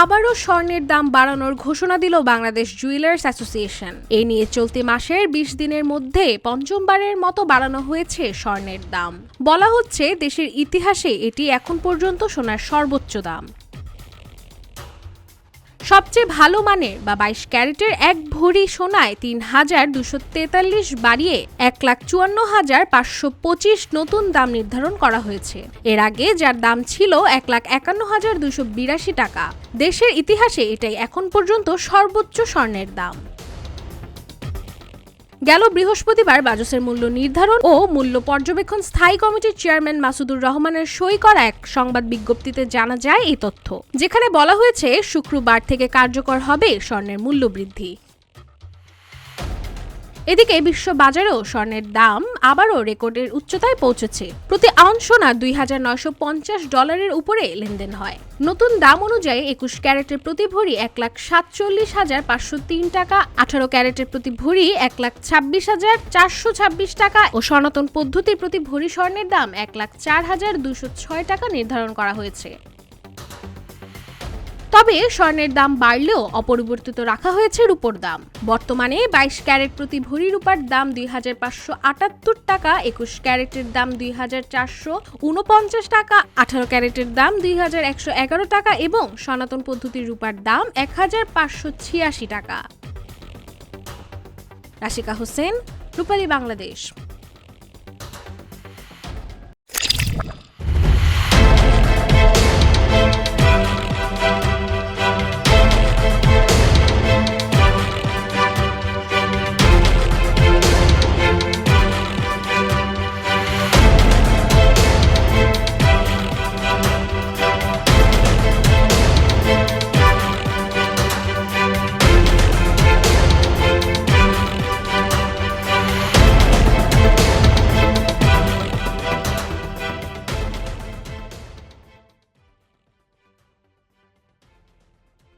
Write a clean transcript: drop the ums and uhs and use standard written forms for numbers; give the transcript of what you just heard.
আবারও স্বর্ণের দাম বাড়ানোর ঘোষণা দিল বাংলাদেশ জুয়েলার্স অ্যাসোসিয়েশন। এ নিয়ে চলতি মাসের ২০ দিনের মধ্যে পঞ্চমবারের মতো বাড়ানো হয়েছে স্বর্ণের দাম। বলা হচ্ছে দেশের ইতিহাসে এটি এখন পর্যন্ত সোনার সর্বোচ্চ দাম। সবচেয়ে ভালো মানের বা ২২ ক্যারেটের এক ভরি সোনায় ৩,২৪৩ বাড়িয়ে ১,৫৪,৫২৫ নতুন দাম নির্ধারণ করা হয়েছে। এর আগে যার দাম ছিল ১,৫১,২৮২ টাকা। দেশের ইতিহাসে এটাই এখন পর্যন্ত সর্বোচ্চ স্বর্ণের দাম। গেল বৃহস্পতিবার বাজসের মূল্য নির্ধারণ ও মূল্য পর্যবেক্ষণ স্থায়ী কমিটির চেয়ারম্যান মাসুদুর রহমানের সই করা এক সংবাদ বিজ্ঞপ্তিতে জানা যায় এই তথ্য, যেখানে বলা হয়েছে শুক্রবার থেকে কার্যকর হবে স্বর্ণের মূল্য বৃদ্ধি। এদিকে বিশ্ব বাজারেও স্বর্ণের দাম আবারও রেকর্ডের উচ্চতায় পৌঁছেছে। প্রতি আউন্স সোনা $২,৯৫০ উপরে লেনদেন হয়। নতুন দাম অনুযায়ী ২১ ক্যারেটের প্রতি ভরি ১,৪৭,৫০৩ টাকা, ১৮ ক্যারেটের প্রতি ভরি ১,২৬,৪২৬ টাকা ও সনাতন পদ্ধতির প্রতি ভরি স্বর্ণের দাম ১,০৪,২০৬ টাকা নির্ধারণ করা হয়েছে। তবে স্বর্ণের দাম বাড়লেও অপরিবর্তিত রাখা হয়েছে রূপোর দাম। বর্তমানে ২২ ক্যারেট প্রতি ভরি রূপার দাম ২,৫৭৮ টাকা, ২১ ক্যারেটের দাম ২,৪৪৯ টাকা, ১৮ ক্যারেটের দাম ২,১১১ টাকা এবং সনাতন পদ্ধতির রূপার দাম ১,৫৮৬ টাকা। রাশিকা হোসেন, রূপালী বাংলাদেশ।